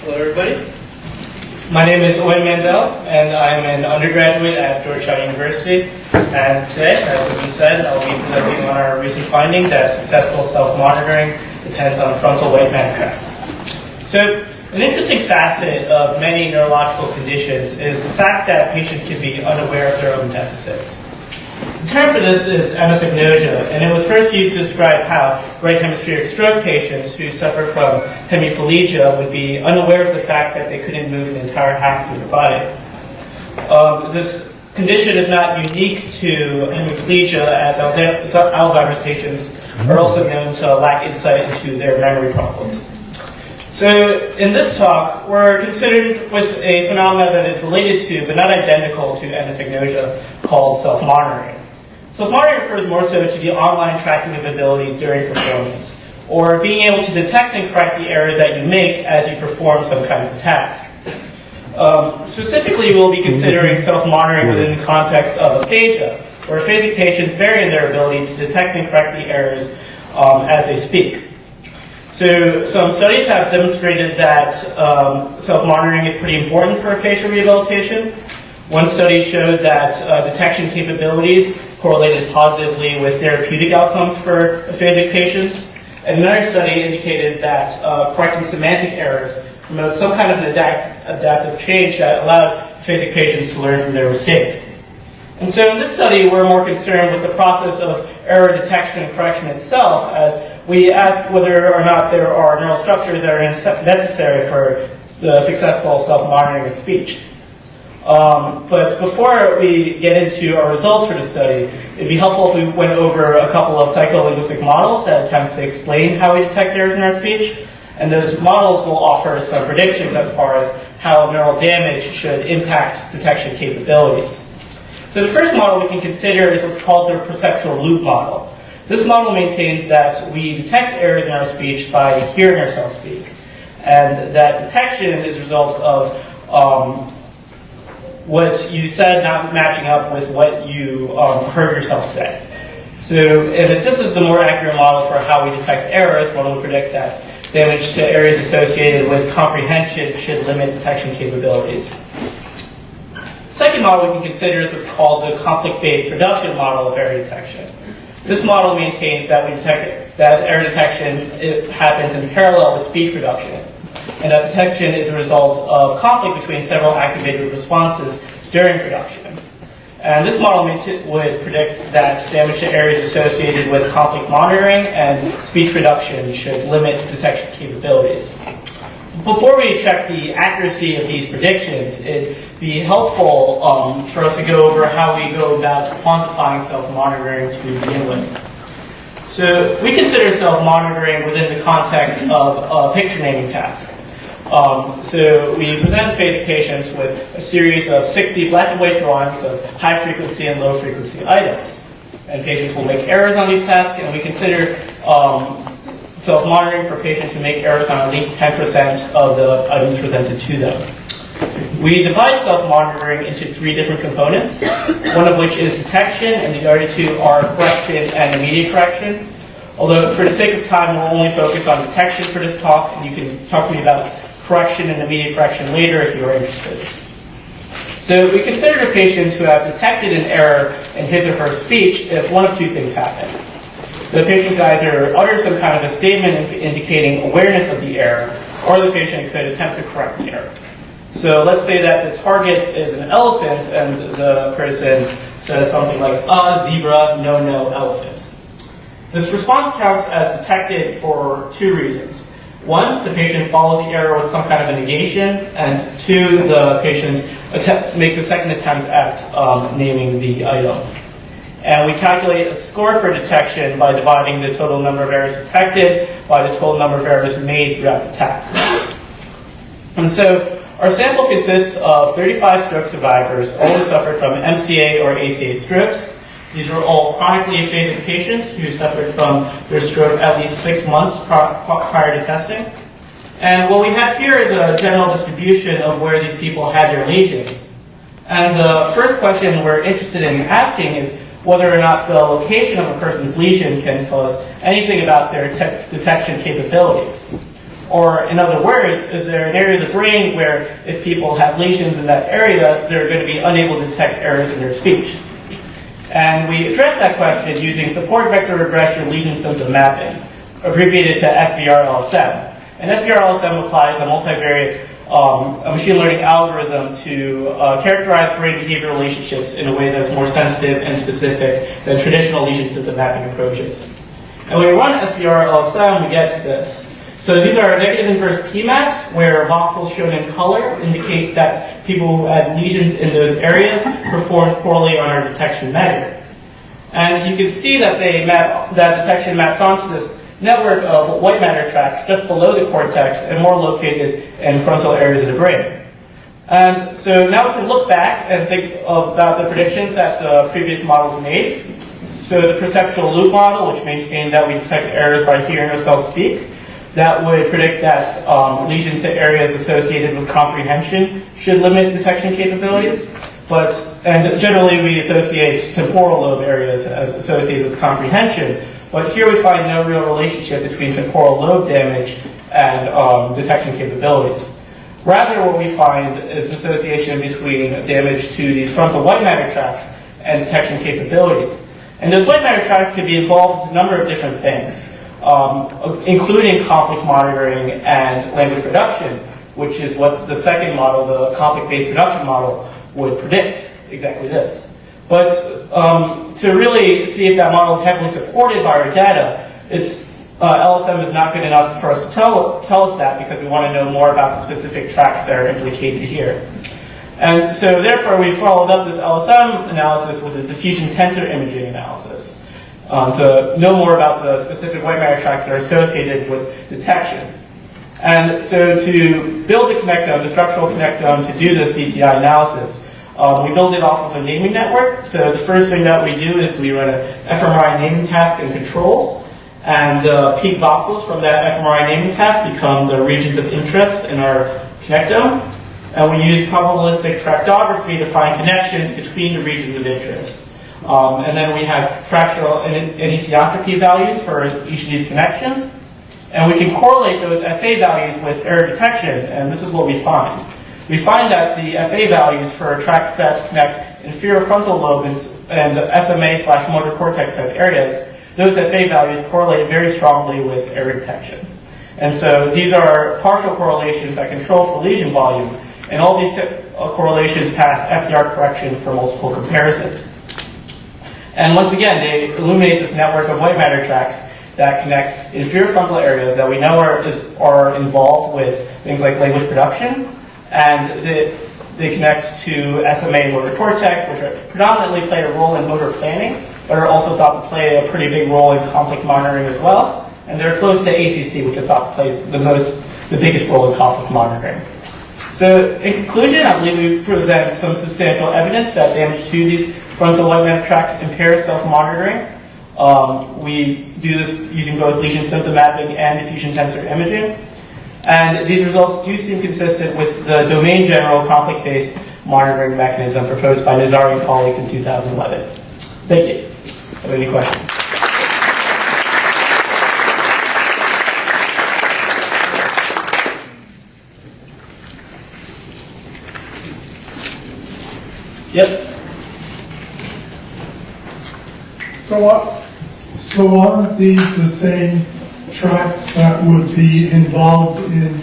Hello, everybody. My name is Owen Mandel, and I'm an undergraduate at Georgetown University. And today, as has been said, I'll be presenting on our recent finding that successful self-monitoring depends on frontal white matter tracts. So, an interesting facet of many neurological conditions is the fact that patients can be unaware of their own deficits. The term for this is anosognosia, and it was first used to describe how right hemispheric stroke patients who suffer from hemiplegia would be unaware of the fact that they couldn't move an entire half of their body. This condition is not unique to hemiplegia, as Alzheimer's patients are also known to lack insight into their memory problems. So in this talk, we're considered with a phenomenon that is related to, but not identical to anosognosia, called self-monitoring. Self-monitoring refers more so to the online tracking of ability during performance, or being able to detect and correct the errors that you make as you perform some kind of task. Specifically, we'll be considering self-monitoring within the context of aphasia, where aphasic patients vary in their ability to detect and correct the errors as they speak. So some studies have demonstrated that self-monitoring is pretty important for aphasia rehabilitation. One study showed that detection capabilities correlated positively with therapeutic outcomes for aphasic patients. And another study indicated that correcting semantic errors promotes some kind of an adaptive change that allowed aphasic patients to learn from their mistakes. And so in this study, we're more concerned with the process of error detection and correction itself, as we ask whether or not there are neural structures that are necessary for the successful self-monitoring of speech. But before we get into our results for the study, it'd be helpful if we went over a couple of psycholinguistic models that attempt to explain how we detect errors in our speech. And those models will offer some predictions as far as how neural damage should impact detection capabilities. So the first model we can consider is what's called the perceptual loop model. This model maintains that we detect errors in our speech by hearing ourselves speak, and that detection is a result of what you said not matching up with what you heard yourself say. So, and if this is the more accurate model for how we detect errors, one would predict that damage to areas associated with comprehension should limit detection capabilities. The second model we can consider is what's called the conflict-based production model of error detection. This model maintains that error detection happens in parallel with speech production, and that detection is a result of conflict between several activated responses during production. And this model would predict that damage to areas associated with conflict monitoring and speech production should limit detection capabilities. Before we check the accuracy of these predictions, it'd be helpful for us to go over how we go about quantifying self-monitoring to begin with. So we consider self-monitoring within the context of a picture naming task. So we present aphasic patients with a series of 60 black and white drawings of high frequency and low frequency items. And patients will make errors on these tasks, and we consider self-monitoring for patients who make errors on at least 10% of the items presented to them. We divide self-monitoring into three different components, one of which is detection, and the other two are correction and immediate correction. Although, for the sake of time, we'll only focus on detection for this talk, and you can talk to me about correction and immediate correction later if you are interested. So we consider patients who have detected an error in his or her speech if one of two things happen. The patient could either utter some kind of a statement indicating awareness of the error, or the patient could attempt to correct the error. So let's say that the target is an elephant, and the person says something like, zebra, no elephant. This response counts as detected for two reasons. One, the patient follows the error with some kind of a negation, and two, the patient makes a second attempt at naming the item. And we calculate a score for detection by dividing the total number of errors detected by the total number of errors made throughout the task. And so our sample consists of 35 stroke survivors, all who suffered from MCA or ACA strokes. These are all chronically aphasic patients who suffered from their stroke at least 6 months prior to testing. And what we have here is a general distribution of where these people had their lesions. And the first question we're interested in asking is whether or not the location of a person's lesion can tell us anything about their detection capabilities. Or in other words, is there an area of the brain where if people have lesions in that area, they're going to be unable to detect errors in their speech? And we addressed that question using support vector regression lesion symptom mapping, abbreviated to SVR-LSM. And SVR-LSM applies a multivariate a machine learning algorithm to characterize brain behavior relationships in a way that's more sensitive and specific than traditional lesion symptom mapping approaches. And when we run SVR-LSM, we get this. So these are negative inverse P-maps, where voxels shown in color indicate that people who had lesions in those areas performed poorly on our detection measure. And you can see that that detection maps onto this network of white matter tracts just below the cortex and more located in frontal areas of the brain. And so now we can look back and think about the predictions that the previous models made. So the perceptual loop model, which maintained that we detect errors by hearing ourselves speak, that would predict that lesions to areas associated with comprehension should limit detection capabilities. And generally we associate temporal lobe areas as associated with comprehension. But here we find no real relationship between temporal lobe damage and detection capabilities. Rather, what we find is an association between damage to these frontal white matter tracts and detection capabilities. And those white matter tracts can be involved with a number of different things, including conflict monitoring and language production, which is what the second model, the conflict-based production model, would predict, exactly this. But to really see if that model is heavily supported by our data, LSM is not good enough for us to tell us that, because we want to know more about the specific tracts that are implicated here. And so therefore we followed up this LSM analysis with a diffusion tensor imaging analysis to know more about the specific white matter tracts that are associated with detection. And so to build the structural connectome to do this DTI analysis, we build it off of a naming network. So the first thing that we do is we run an fMRI naming task and controls. And the peak voxels from that fMRI naming task become the regions of interest in our connectome. And we use probabilistic tractography to find connections between the regions of interest. And then we have fractional anisotropy values for each of these connections. And we can correlate those FA values with error detection, and this is what we find. We find that the FA values for tracts that connect inferior frontal lobe and SMA/motor cortex type areas, those FA values correlate very strongly with error detection. And so these are partial correlations that control for lesion volume, and all these correlations pass FDR correction for multiple comparisons. And once again, they illuminate this network of white matter tracts that connect inferior frontal areas that we know are involved with things like language production, and they connect to SMA and motor cortex, which predominantly play a role in motor planning, but are also thought to play a pretty big role in conflict monitoring as well. And they're close to ACC, which is thought to play the biggest role in conflict monitoring. So in conclusion, I believe we present some substantial evidence that damage to these frontal white matter tracts impairs self-monitoring. We do this using both lesion symptom mapping and diffusion tensor imaging. And these results do seem consistent with the domain general conflict-based monitoring mechanism proposed by Nazari and colleagues in 2011. Thank you. Have any questions? Yep. So aren't these the same tracts that would be involved in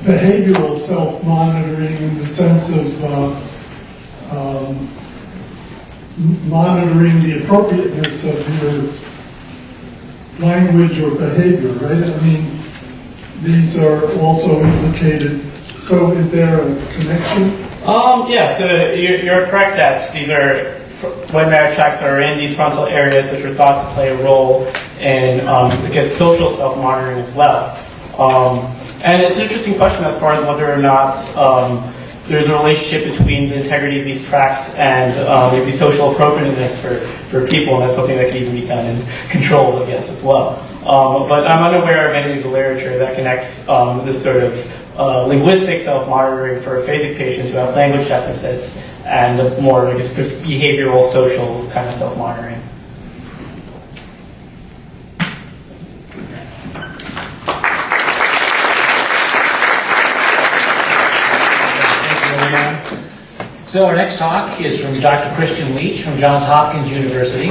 behavioral self-monitoring in the sense of monitoring the appropriateness of your language or behavior, right? I mean, these are also implicated. So is there a connection? Yeah, so you're correct that these are white matter tracts that are in these frontal areas, which are thought to play a role in, social self-monitoring as well. And it's an interesting question as far as whether or not there's a relationship between the integrity of these tracts and maybe social appropriateness for people, and that's something that can even be done in controls, I guess, as well. But I'm unaware of any of the literature that connects this sort of linguistic self-monitoring for aphasic patients who have language deficits and more, I guess, behavioral, social kind of self-monitoring. everyone. So our next talk is from Dr. Christian Leach from Johns Hopkins University.